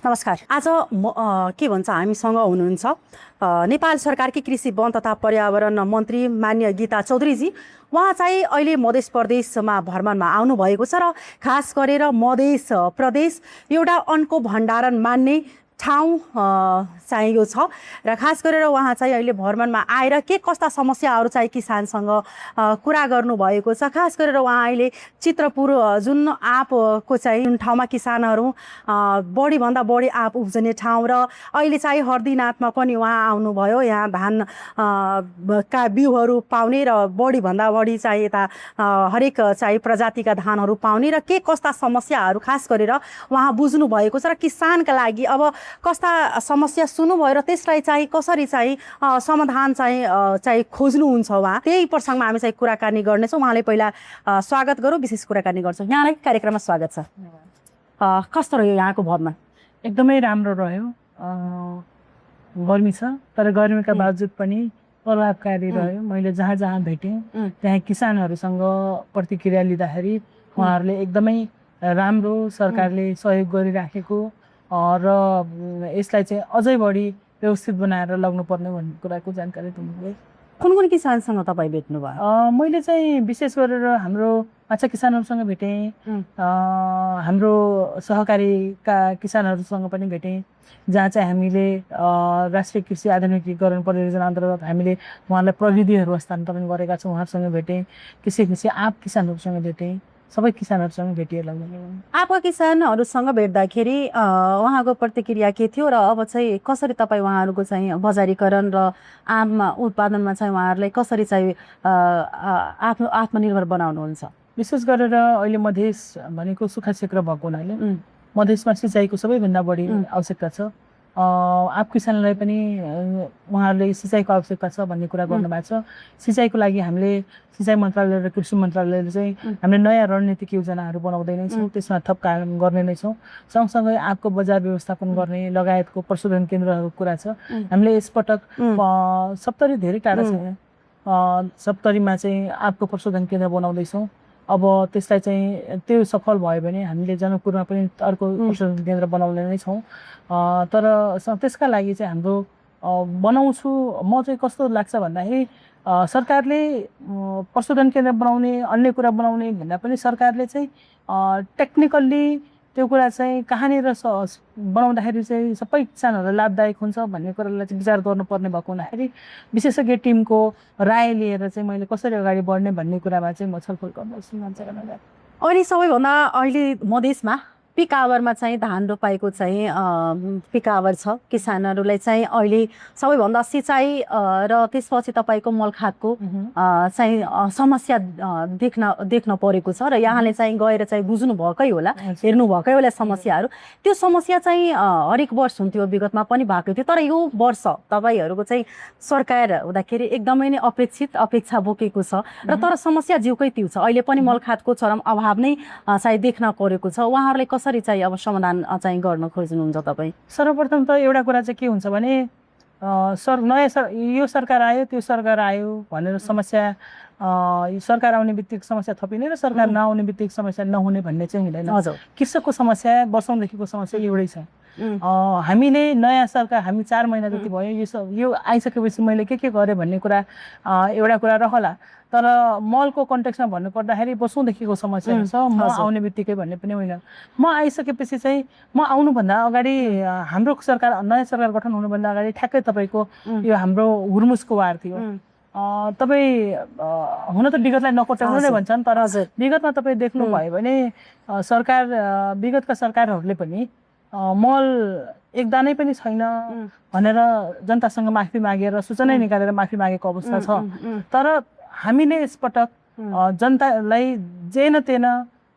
नमस्कार। आज के भन्छ हामीसँग हुनुहुन्छ नेपाल सरकारकी कृषि वन तथा पर्यावरण मन्त्री मान्य गीता चौधरीजी। उहाँ चाहिँ अहिले मध्य प्रदेशमा भ्रमणमा आउनुभएको छ र खास गरेर मध्य प्रदेश एउटा अन्नको भण्डारण मान्ने ठाउँ चाहिँ यो छ र खास गरेर उहाँ चाहिँ अहिले भ्रमणमा आएर के कस्ता समस्याहरू चाहिँ किसानसँग कुरा गर्नुभएको छ। खास गरेर उहाँ अहिले चित्रपुर जुन आँपको चाहिँ जुन ठाउँमा किसानहरू बढीभन्दा बढी आँप उब्जने ठाउँ र अहिले चाहिँ हर्दीनाथमा पनि उहाँ आउनुभयो। यहाँ धान का बिउहरू पाउने र बढीभन्दा बढी चाहिँ यता हरेक चाहिँ प्रजातिका धानहरू पाउने र के कस्ता समस्याहरू खास गरेर उहाँ बुझ्नु भएको छ र किसानका लागि अब कस्ता समस्या सुन्नुभयो र त्यसलाई चाहिँ कसरी चाहिँ समाधान चाहिँ खोज्नुहुन्छ उहाँ, त्यही प्रसङ्गमा हामी चाहिँ कुराकानी गर्नेछौँ। उहाँले पहिला स्वागत गरौँ, विशेष कुराकानी गर्छौँ। यहाँलाई कार्यक्रममा स्वागत छ। कस्तो रह्यो यहाँको भ्रमण? एकदमै राम्रो रह्यो। गर्मी छ तर गर्मीका बावजुद पनि प्रभावकारी रह्यो। मैले जहाँ जहाँ भेटेँ त्यहाँ किसानहरूसँग प्रतिक्रिया लिँदाखेरि उहाँहरूले एकदमै राम्रो सरकारले सहयोग गरिराखेको र यसलाई चाहिँ अझै बढी व्यवस्थित बनाएर लग्नुपर्ने भन्ने कुराको जानकारी दिनुभयो। कुन कुन किसानसँग तपाईँ भेट्नुभयो? मैले चाहिँ विशेष गरेर हाम्रो माछा किसानहरूसँग भेटेँ, हाम्रो सहकारीका किसानहरूसँग पनि भेटेँ, जहाँ चाहिँ हामीले राष्ट्रिय कृषि आधुनिकीकरण परियोजना अन्तर्गत हामीले उहाँलाई प्रविधिहरू हस्तान्तरण गरेका छौँ। उहाँहरूसँग भेटेँ। कृषि आँप किसानहरूसँग भेटेँ। सबै किसानहरूसँग भेटिएर आँपका किसानहरूसँग भेट्दाखेरि उहाँको प्रतिक्रिया के थियो र अब चाहिँ कसरी तपाईँ उहाँहरूको चाहिँ बजारीकरण र आँप उत्पादनमा चाहिँ उहाँहरूलाई कसरी चाहिँ आफ्नो आत्मनिर्भर बनाउनुहुन्छ? विशेष गरेर अहिले मधेस भनेको सुक्खा क्षेत्र भएको हुनाले मधेसमा सिँचाइको सबैभन्दा बढी आवश्यकता छ। आँप किसानलाई पनि उहाँहरूले सिँचाइको आवश्यकता छ भन्ने कुरा गर्नुभएको छ। सिँचाइको लागि हामीले सिँचाइ मन्त्रालय र कृषि मन्त्रालयले चाहिँ हामीले नयाँ रणनीतिक योजनाहरू बनाउँदै नै छौँ। त्यसमा थप काम गर्ने नै छौँ। सँगसँगै आँपको बजार व्यवस्थापन गर्ने लगायतको प्रशोधन केन्द्रहरूको कुरा छ। हामीले यसपटक सप्तरी धेरै टाढा छैन, सप्तरीमा चाहिँ आँपको प्रशोधन केन्द्र बनाउँदैछौँ। अब त्यसलाई चाहिँ त्यो सफल भयो भने हामीले जनकपुरमा पनि अर्को प्रशोधन केन्द्र बनाउने नै छौँ। तर त्यसका लागि चाहिँ हाम्रो बनाउँछु म चाहिँ कस्तो लाग्छ भन्दाखेरि सरकारले प्रशोधन केन्द्र बनाउने अन्य कुरा बनाउने भन्दा पनि सरकारले चाहिँ टेक्निकल्ली त्यो कुरा चाहिँ कहाँनिर बनाउँदाखेरि चाहिँ सबै किसानहरूलाई लाभदायक हुन्छ भन्ने कुरालाई चाहिँ विचार गर्नुपर्ने भएको हुँदाखेरि विशेषज्ञ टिमको राय लिएर चाहिँ मैले कसरी अगाडि बढ्ने भन्ने कुरामा चाहिँ म छलफल गर्दैछु मान्छेलाई। अहिले सबैभन्दा अहिले मधेसमा पिक आवरमा चाहिँ धान रोपाइको चाहिँ पिक आवर छ। किसानहरूलाई चाहिँ अहिले सबैभन्दा सिँचाइ र त्यसपछि तपाईँको मलखादको चाहिँ समस्या देख्न परेको छ र यहाँले चाहिँ गएर चाहिँ बुझ्नु भएकै होला, हेर्नु भएकै होला समस्याहरू। त्यो समस्या चाहिँ हरेक वर्ष हुन्थ्यो, विगतमा पनि भएको थियो, तर यो वर्ष तपाईँहरूको चाहिँ सरकार हुँदाखेरि एकदमै नै अपेक्षा बोकेको छ र तर समस्या जिउकै त्यो छ। अहिले पनि मलखादको चरम अभाव नै चाहिँ देख्न परेको छ। उहाँहरूले कसरी चाहिँ अब समाधान चाहिँ गर्न खोज्नुहुन्छ तपाईँ? सर्वप्रथम त एउटा कुरा चाहिँ के हुन्छ भने यो सरकार आयो त्यो सरकार आयो भनेर समस्या सरकार आउने बित्तिकै समस्या थपिने र सरकार नआउने बित्तिकै समस्या नहुने भन्ने चाहिँ हुँदैन। कृषकको समस्या वर्षौँदेखिको समस्या एउटै छ। हामीले नयाँ सरकार हामी 4 महिना जति भयो यो आइसकेपछि मैले के गरेँ भन्ने कुरा एउटा कुरा रहला, तर मलको कन्टेक्समा भन्नुपर्दाखेरि वर्षौँदेखिको समस्या छ। म आउने बित्तिकै भन्ने पनि होइन। म आइसकेपछि चाहिँ म आउनुभन्दा अगाडि हाम्रो सरकार नयाँ सरकार गठन हुनुभन्दा अगाडि ठ्याक्कै तपाईँको यो हाम्रो हुर्मुसको वार थियो। तपाईँ हुन त विगतलाई नकोट्याउनु नै भन्छन्, तर विगतमा तपाईँ देख्नुभयो भने विगतका सरकारहरूले पनि मल एक दानै पनि छैन भनेर जनतासँग माफी मागेर सूचना निकालेर माफी मागेको अवस्था छ। तर हामीले यसपटक जनतालाई जे न तेन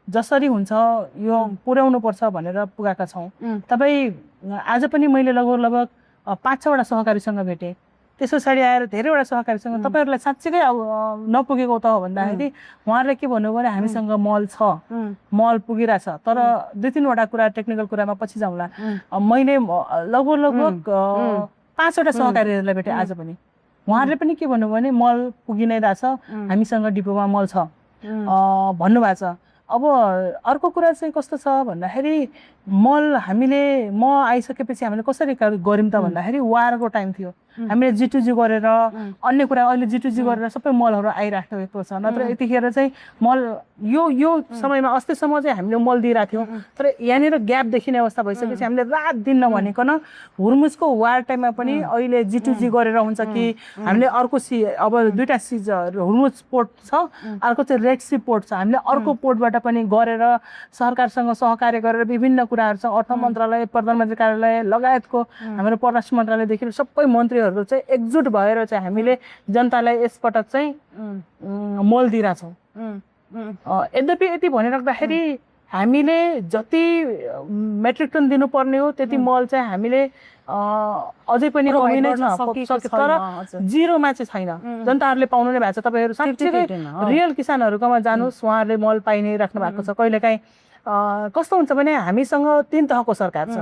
जसरी हुन्छ यो पुर्याउनु पर्छ भनेर पुगाका छौँ। तपाईँ आज पनि मैले लगभग 5-6 वटा सहकारीसँग भेटेँ। त्यस पछाडि आएर धेरैवटा सहकारीसँग तपाईँहरूलाई साँच्चीकै नपुगेको त हो भन्दाखेरि उहाँहरूले के भन्नुभयो भने हामीसँग मल छ, मल पुगिरहेछ, तर 2-3 वटा कुरा टेक्निकल कुरामा पछि जाउँला। मैले लगभग 5 वटा सहकारीहरूलाई भेटेँ आज पनि। उहाँहरूले पनि के भन्नुभयो भने मल पुगि नै रहेछ, हामीसँग डिपोमा मल छ भन्नुभएको छ। अब अर्को कुरा चाहिँ कस्तो छ भन्दाखेरि मल हामीले म आइसकेपछि हामीले कसरी गऱ्यौँ त भन्दाखेरि वारको टाइम थियो हामीले G2G गरेर अन्य कुरा अहिले G2G गरेर सबै मलहरू आइराखेको छ नत्र यतिखेर चाहिँ मल यो समयमा अस्तिसम्म चाहिँ हामीले मल दिइरहेको थियौँ तर यहाँनिर ग्याप देखिने अवस्था भइसकेपछि हामीले रात दिन नभनिकन हुर्मुजको वार टाइममा पनि अहिले G2G गरेर हुन्छ कि हामीले अर्को अब दुईटा सिज हुर्मुज पोर्ट छ अर्को चाहिँ रेड सी पोर्ट छ हामीले अर्को पोर्टबाट पनि गरेर सरकारसँग सहकार्य गरेर विभिन्न कुराहरू छ अर्थ मन्त्रालय प्रधानमन्त्री कार्यालय लगायतको हाम्रो परराष्ट्र मन्त्रालयदेखि सबै मन्त्रीहरू चाहिँ एकजुट भएर चाहिँ हामीले जनतालाई यसपटक चाहिँ मल दिइरहेछौँ यद्यपि यति भनिराख्दाखेरि हामीले जति मेट्रिक टन दिनुपर्ने हो त्यति मल चाहिँ हामीले अझै पनि कमी नै छ तर जिरोमा चाहिँ छैन जनताहरूले पाउनु नै भएको छ तपाईँहरू साँच्चै रियल किसानहरूकोमा जानुहोस् उहाँहरूले मल पाइ नै राख्नु भएको छ कहिलेकाहीँ कस्तो हुन्छ भने हामीसँग 3 तहको सरकार छ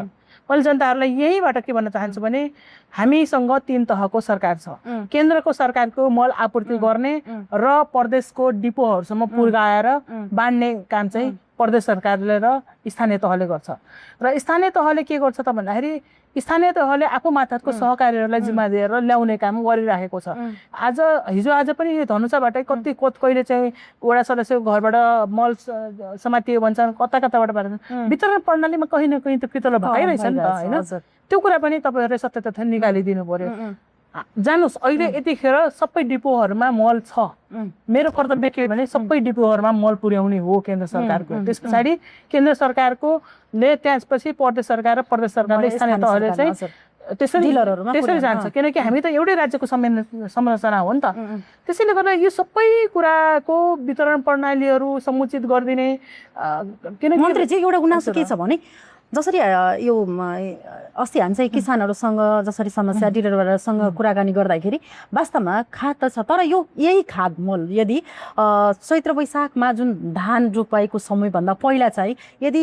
मैले जनताहरूलाई यहीबाट के भन्न चाहन्छु भने हामीसँग 3 तहको सरकार छ केन्द्रको सरकारको मल आपूर्ति गर्ने र प्रदेशको डिपोहरूसम्म पुर्याएर बाँड्ने काम चाहिँ प्रदेश सरकारले र स्थानीय तहले गर्छ र स्थानीय तहले के गर्छ त भन्दाखेरि स्थानीय तहले आफू मातहतको सहकारीहरूलाई जिम्मा दिएर ल्याउने काम गरिरहेको छ आज पनि यो धनुषाबाटै कहिले चाहिँ वडा सदस्यको घरबाट मल समातियो भन्छन् कताबाट वितरण प्रणालीमा कहीँ न कहीँ त फितलो भइरहेछ नि त होइन त्यो कुरा पनि तपाईँहरूले सत्य तथ्य निकालिदिनु पर्यो जानुस् अहिले यतिखेर सबै डिपोहरूमा मल छ मेरो कर्तव्य के भने सबै डिपोहरूमा मल पुर्याउने हो केन्द्र सरकारको त्यस पछाडि केन्द्र सरकारको ले त्यसपछि प्रदेश सरकार र प्रदेश सरकारले स्थानीय तहले चाहिँ त्यसरी जान्छ किनकि हामी त एउटै राज्यको संरचना हो नि त त्यसैले गर्दा यो सबै कुराको वितरण प्रणालीहरू समुचित गरिदिने किनकि मन्त्रीजी एउटा गुनासो के छ भने जसरी यो अस्ति हामी चाहिँ किसानहरूसँग जसरी समस्या डिलरसँग कुराकानी गर्दाखेरि वास्तवमा खाद त छ तर यही खाद मल यदि चैत्र वैशाखमा जुन धान रोपाइको समयभन्दा पहिला चाहिँ यदि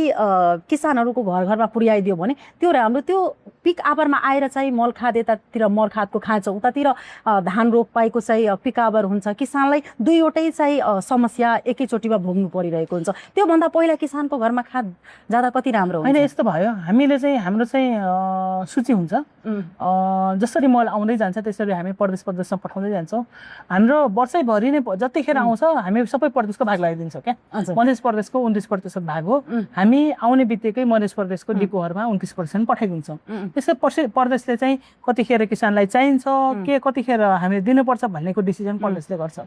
किसानहरूको घर घरमा पुर्याइदियो भने त्यो राम्रो त्यो पिक आवरमा आएर चाहिँ मल खाद यतातिर मल खादको खाँचो उतातिर धान रोपाइको चाहिँ पिक आवर हुन्छ किसानलाई दुईवटै चाहिँ समस्या एकैचोटिमा भोग्नु परिरहेको हुन्छ त्योभन्दा पहिला किसानको घरमा खाद जाँदा कति राम्रो होइन यस्तो भयो हामीले चाहिँ हाम्रो चाहिँ सूची हुन्छ जसरी मल आउँदै जान्छ त्यसरी हामी प्रदेशमा पठाउँदै जान्छौँ हाम्रो वर्षैभरि नै जतिखेर आउँछ हामी सबै प्रदेशको भाग लगाइदिन्छौँ क्या मध्य प्रदेशको 29% भाग हो हामी आउने बित्तिकै मध्य प्रदेशको डिपोहरूमा 29% पठाइदिन्छौँ त्यसै प्रदेशले चाहिँ कतिखेर किसानलाई चाहिन्छ के कतिखेर हामीले दिनुपर्छ भन्नेको डिसिजन प्रदेशले गर्छ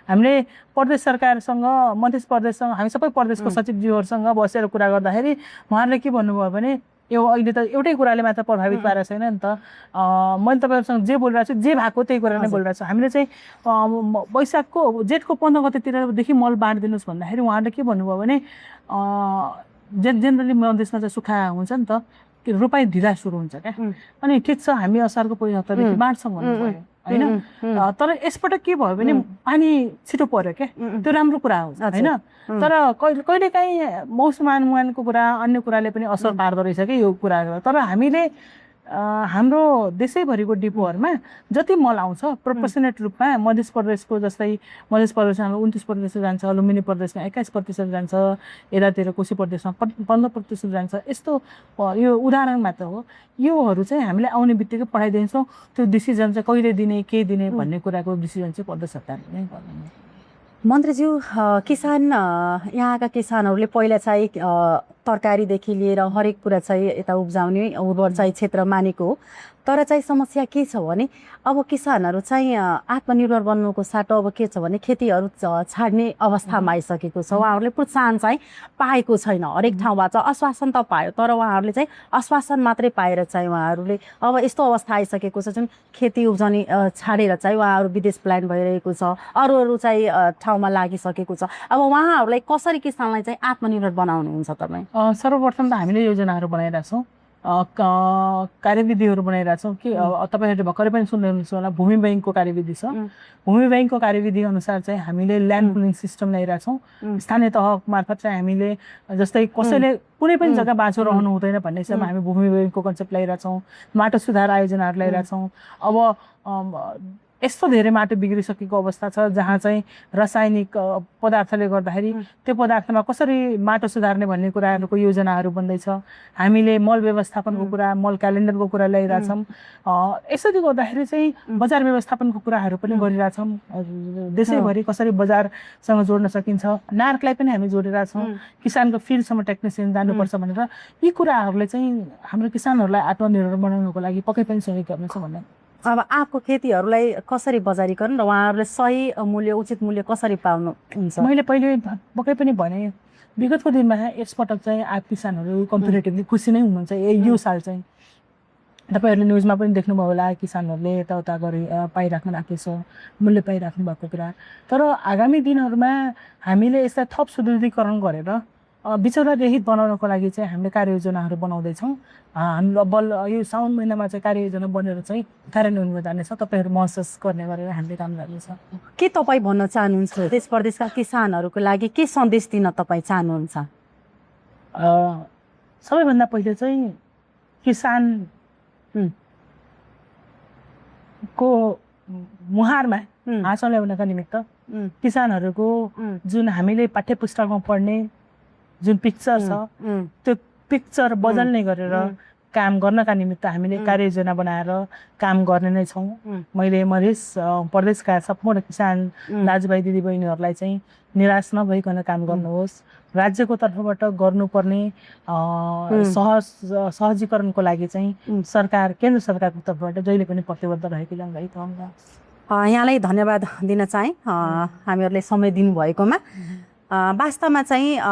हामीले प्रदेश सरकारसँग मध्य प्रदेशसँग हामी सबै प्रदेशको सचिवज्यूहरूसँग बसेर कुरा गर्दाखेरि उहाँहरूले के भन्नुभयो भने यो अहिले त एउटै कुराले मात्र प्रभावित पारेको छैन नि त मैले तपाईँहरूसँग जे बोलिरहेको छु जे भएको त्यही कुरा नै बोलिरहेको छु हामीले चाहिँ वैशाखको जेठको 15 गतेतिरदेखि मल बाँडिदिनुहोस् भन्दाखेरि उहाँहरूले के भन्नुभयो भने जेनरली मधेसमा चाहिँ सुक्खा हुन्छ नि त रोपाइ ढिला सुरु हुन्छ क्या अनि ठिक छ हामी असारको 75 देखि बाँड्छौँ भन्नुभयो होइन तर यसपटक के भयो भने पानी छिटो पर्यो क्या त्यो राम्रो कुरा हो होइन तर कहिलेकाहीँ मौसमानुमानको कुरा अन्य कुराले पनि असर पार्दो रहेछ कि यो कुरा तर हामीले हाम्रो देशैभरिको डिपोहरूमा जति मल आउँछ प्रोपोर्सनेट रूपमा मध्य प्रदेशको जस्तै मध्य प्रदेशमा 29% जान्छ लुम्बिनी प्रदेशमा 21% जान्छ यतातिर कोशी प्रदेशमा 15% जान्छ यस्तो यो उदाहरण मात्र हो योहरू चाहिँ हामीले आउने बित्तिकै पठाइदिन्छौँ त्यो डिसिजन चाहिँ कहिले दिने के दिने भन्ने कुराको डिसिजन चाहिँ प्रदेश सरकारले नै गर्नु मन्त्रीज्यू किसान यहाँका किसानहरूले पहिला चाहिँ तरकारीदेखि लिएर हरेक कुरा चाहिँ यता उब्जाउने उर्वर चाहिँ क्षेत्र मानेको हो तर चाहिँ समस्या के छ भने अब किसानहरू चाहिँ आत्मनिर्भर बन्नुको साटो अब के छ भने खेतीहरू छाड्ने अवस्थामा आइसकेको छ उहाँहरूले प्रोत्साहन चाहिँ पाएको छैन हरेक ठाउँबाट आश्वासन त पायो तर उहाँहरूले चाहिँ आश्वासन मात्रै पाएर चाहिँ उहाँहरूले अब यस्तो अवस्था आइसकेको छ जुन खेती उब्जाउने छाडेर चाहिँ उहाँहरू विदेश प्लान भइरहेको छ अरू चाहिँ ठाउँमा लागिसकेको छ अब उहाँहरूलाई कसरी किसानलाई चाहिँ आत्मनिर्भर बनाउनुहुन्छ तपाईँ सर्वप्रथम त हामीले योजनाहरू बनाइरहेछौँ कार्यविधिहरू बनाइरहेछौँ कि तपाईँहरूले भर्खरै पनि सुन्दै हुनुहुन्छ होला भूमि ब्याङ्कको कार्यविधि छ भूमि ब्याङ्कको कार्यविधि अनुसार चाहिँ हामीले ल्यान्ड पुलिङ सिस्टम ल्याइरहेछौँ स्थानीय तह मार्फत चाहिँ हामीले जस्तै कसैले कुनै पनि जग्गा बाँचो रहनु हुँदैन भन्ने हिसाबमा हामी भूमि ब्याङ्कको कन्सेप्ट ल्याइरहेछौँ माटो सुधार आयोजनाहरू ल्याइरहेछौँ अब यस्तो धेरै माटो बिग्रिसकेको अवस्था छ जहाँ चाहिँ रासायनिक पदार्थले गर्दाखेरि त्यो पदार्थमा कसरी माटो सुधार्ने भन्ने कुराहरूको योजनाहरू बन्दैछ। हामीले मल व्यवस्थापनको कुरा, मल क्यालेन्डरको कुरा ल्याइरहेछौँ। यसरी गर्दाखेरि चाहिँ बजार व्यवस्थापनको कुराहरू पनि गरिरहेछौँ। देशैभरि कसरी बजारसँग जोड्न सकिन्छ, नार्कलाई पनि हामी जोडिरहेछौँ। किसानको फिल्डसम्म टेक्निसियन जानुपर्छ भनेर यी कुराहरूले चाहिँ हाम्रो किसानहरूलाई आत्मनिर्भर बनाउनको लागि पक्कै पनि सहयोग गर्नेछ भन्ने। अब आफूको खेतीहरूलाई कसरी बजारीकरण र उहाँहरूले सही मूल्य, उचित मूल्य कसरी पाउनुहुन्छ? मैले पहिले पक्कै पनि भने विगतको दिनमा यसपटक चाहिँ आप किसानहरू कम्पेरिटिभली खुसी नै हुनुहुन्छ। यो साल चाहिँ तपाईँहरूले न्युजमा पनि देख्नुभयो होला, किसानहरूले यताउता गरी पाइराख्नु भएको छ, मूल्य पाइराख्नु भएको कुरा। तर आगामी दिनहरूमा हामीले यसलाई थप सुदृढीकरण गरेर बिचौला रहित बनाउनको लागि चाहिँ हामीले कार्ययोजनाहरू बनाउँदैछौँ। हाम्रो बल यो साउन महिनामा चाहिँ कार्ययोजना बनेर चाहिँ कार्यान्वयनमा जानेछ। तपाईँहरू महसुस गर्ने गरेर हामीले काम गर्नेछ। के तपाईँ भन्न चाहनुहुन्छ देश प्रदेशका किसानहरूको लागि के सन्देश दिन तपाईँ चाहनुहुन्छ? सबैभन्दा पहिले चाहिँ किसानको मुहारमा हाँसो ल्याउनका निमित्त किसानहरूको जुन हामीले पाठ्य पुस्तकमा पढ्ने जुन पिक्चर छ त्यो पिक्चर बदल्ने गरेर काम गर्नका निमित्त हामीले कार्ययोजना बनाएर काम गर्ने नै छौँ। मैले मधेस प्रदेशका सम्पूर्ण किसान दाजुभाइ दिदीबहिनीहरूलाई चाहिँ निराश नभइकन काम गर्नुहोस्। राज्यको तर्फबाट गर्नुपर्ने सहजीकरणको लागि चाहिँ सरकार, केन्द्र सरकारको तर्फबाट जहिले पनि प्रतिबद्ध रहेको जानकारी पाउँछ। यहाँलाई धन्यवाद दिन चाहेँ हामीहरूले समय दिनुभएकोमा। वास्तवमा चाहिँ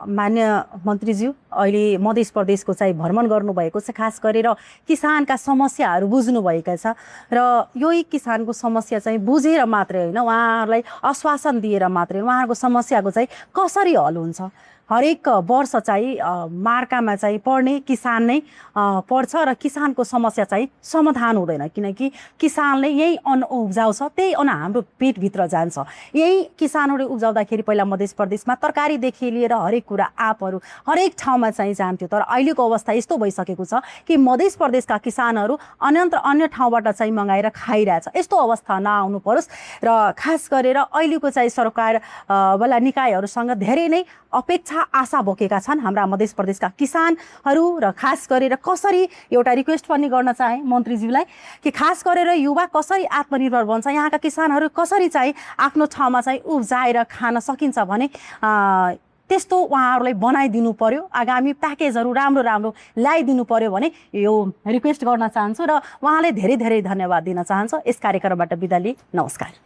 मान्य मन्त्रीज्यू अहिले मध्य प्रदेशको चाहिँ भ्रमण गर्नुभएको छ, खास गरेर किसानका समस्याहरू बुझ्नुभएका छ र यही किसानको समस्या चाहिँ बुझेर मात्रै होइन, उहाँहरूलाई आश्वासन दिएर मात्रै उहाँहरूको समस्याको चाहिँ कसरी हल हुन्छ। हरेक वर्ष चाहिँ मार्कामा चाहिँ पढ्ने किसान नै पढ्छ र किसानको समस्या चाहिँ समाधान हुँदैन, किनकि किसानले यही अन्न उब्जाउँछ, त्यही अन्न हाम्रो पेटभित्र जान्छ। यही किसानहरूले उब्जाउँदाखेरि पहिला मध्य प्रदेशमा तरकारीदेखि लिएर हरेक कुरा आँपहरू हरेक ठाउँमा चाहिँ जान्थ्यो। तर अहिलेको अवस्था यस्तो भइसकेको छ कि मध्य प्रदेशका किसानहरू अन्य ठाउँबाट चाहिँ मगाएर खाइरहेछ। यस्तो अवस्था नआउनु परोस् र खास गरेर अहिलेको चाहिँ सरकार वाला निकायहरूसँग धेरै नै अपेक्षा आशा बोकेका छन् हाम्रा मध्य प्रदेशका किसानहरू। र खास गरेर कसरी एउटा रिक्वेस्ट पनि गर्न चाहे मन्त्रीज्यूलाई कि खास गरेर युवा कसरी आत्मनिर्भर बन्छ, यहाँका किसानहरू कसरी चाहिँ आफ्नो ठाउँमा चाहिँ उब्जाएर खान सकिन्छ भने त्यस्तो उहाँहरूलाई बनाइदिनु पर्यो। आगामी प्याकेजहरू राम्रो राम्रो ल्याइदिनु पर्यो भने यो रिक्वेस्ट गर्न चाहन्छु र उहाँले धेरै धेरै धन्यवाद दिन चाहन्छु। यस कार्यक्रमबाट बिदा लिएँ। नमस्कार।